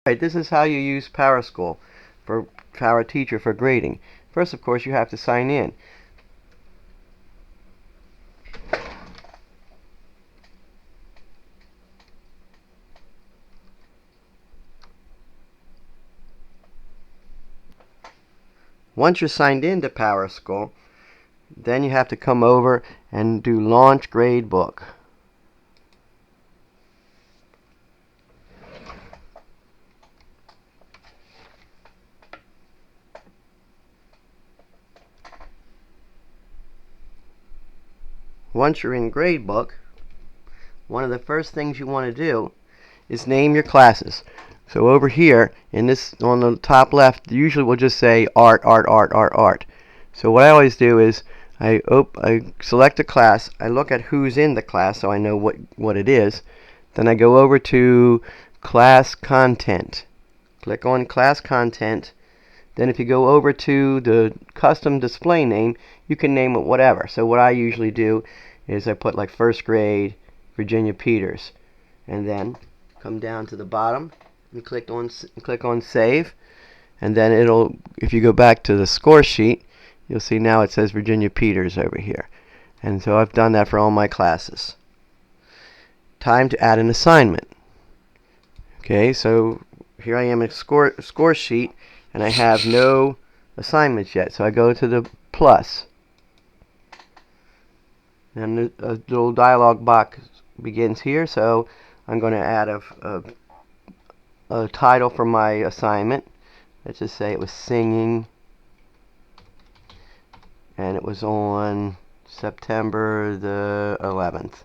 Alright, this is how you use Powerschool for Power Teacher for grading. First, of course, you have to sign in. Once you're signed into Powerschool, then you have to come over and do Launch Gradebook. Once you're in Gradebook, one of the first things you want to do is name your classes. So over here, in this, on the top left, usually we'll just say art, art, art, art, art. So what I always do is I select a class, I look at who's in the class so I know what it is. Then I go over to class content. Click on class content. Then if you go over to the custom display name, you can name it whatever. So what I usually do is I put like first grade Virginia Peters, and then come down to the bottom and click on save, and then it'll, if you go back to the score sheet, you'll see now it says Virginia Peters over here. And so I've done that for all my classes. Time to add an assignment. Okay, so here I am in score sheet, and I have no assignments yet. So I go to the plus, and a little dialog box begins here. So I'm going to add a title for my assignment. Let's just say it was singing, and it was on September the 11th.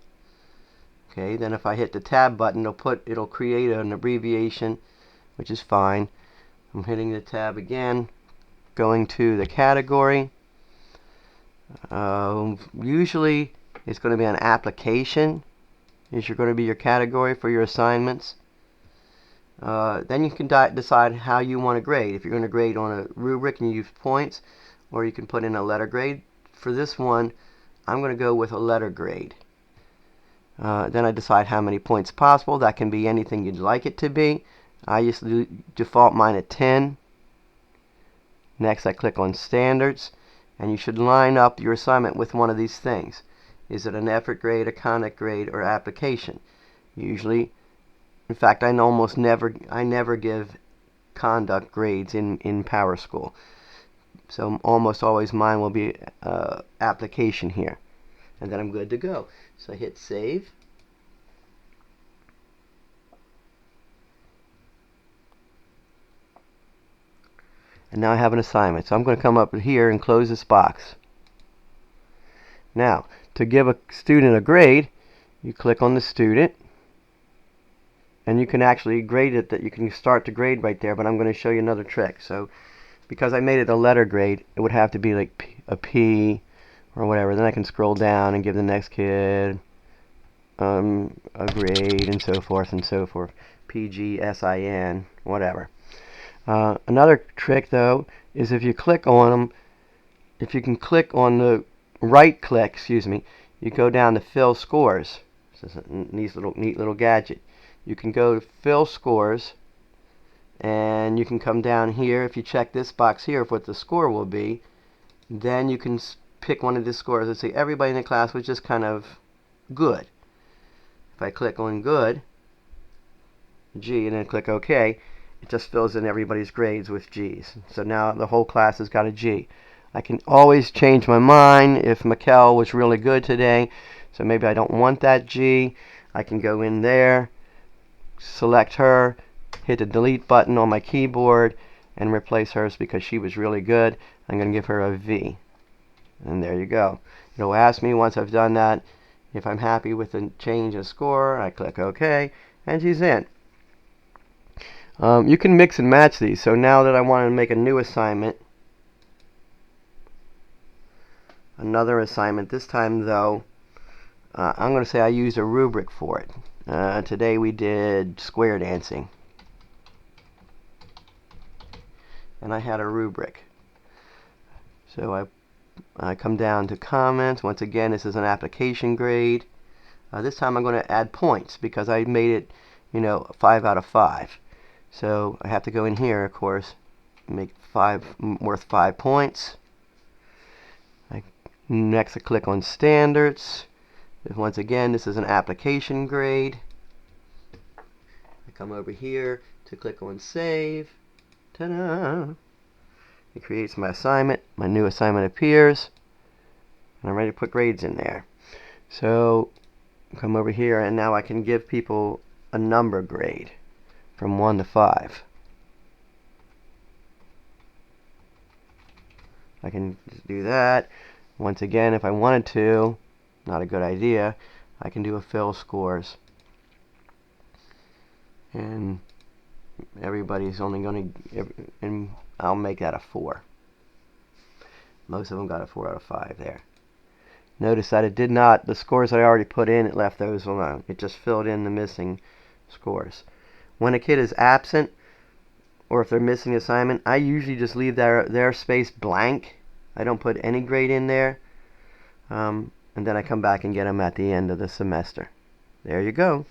Okay, then if I hit the tab button, it'll create an abbreviation, which is fine. I'm hitting the tab again, going to the category. Usually it's going to be an application is going to be your category for your assignments. Then you can decide how you want to grade. If you're going to grade on a rubric and use points, or you can put in a letter grade. For this one, I'm going to go with a letter grade. Then I decide how many points possible. That can be anything you'd like it to be. I usually default mine at 10. Next, I click on Standards, and you should line up your assignment with one of these things. Is it an effort grade, a conduct grade, or application? Usually, in fact, I never give conduct grades in Powerschool. So almost always mine will be application here. And then I'm good to go. So I hit save. And now I have an assignment. So I'm going to come up here and close this box. Now, to give a student a grade, you click on the student, and you can actually grade it. That you can start to grade right there, but I'm going to show you another trick. So because I made it a letter grade, it would have to be like a P or whatever. Then I can scroll down and give the next kid a grade, and so forth and so forth. PGSIN, whatever. Another trick though is if you click on them, if you can click on the right click, you go down to fill scores. This is a neat little gadget. You can go to fill scores, and you can come down here. If you check this box here of what the score will be, then you can pick one of the scores. Let's say everybody in the class was just kind of good. If I click on good, G, and then click OK, it just fills in everybody's grades with G's. So now the whole class has got a G. I can always change my mind if Mikkel was really good today, so maybe I don't want that G. I can go in there, select her, hit the delete button on my keyboard, and replace hers because she was really good. I'm going to give her a V. And there you go. It'll ask me once I've done that if I'm happy with the change in score. I click OK, and she's in. You can mix and match these. So now that I want to make a new assignment, another assignment, this time though, I'm going to say I used a rubric for it. Today we did square dancing, and I had a rubric. So I come down to comments. Once again, this is an application grade. This time I'm going to add points because I made it, 5 out of 5. So I have to go in here, of course, make 5 worth 5 points. Next I click on standards. Once again, this is an application grade. I come over here to click on save. Ta-da! It creates my assignment. My new assignment appears. And I'm ready to put grades in there. So come over here, and now I can give people a number grade from 1 to 5. I can just do that. Once again, if I wanted to, not a good idea, I can do a fill scores. And everybody's only going to, and I'll make that a 4. Most of them got a 4 out of 5 there. Notice that it did not, the scores that I already put in, it left those alone. It just filled in the missing scores. When a kid is absent, or if they're missing assignment, I usually just leave their space blank. I don't put any grade in there. And then I come back and get them at the end of the semester. There you go.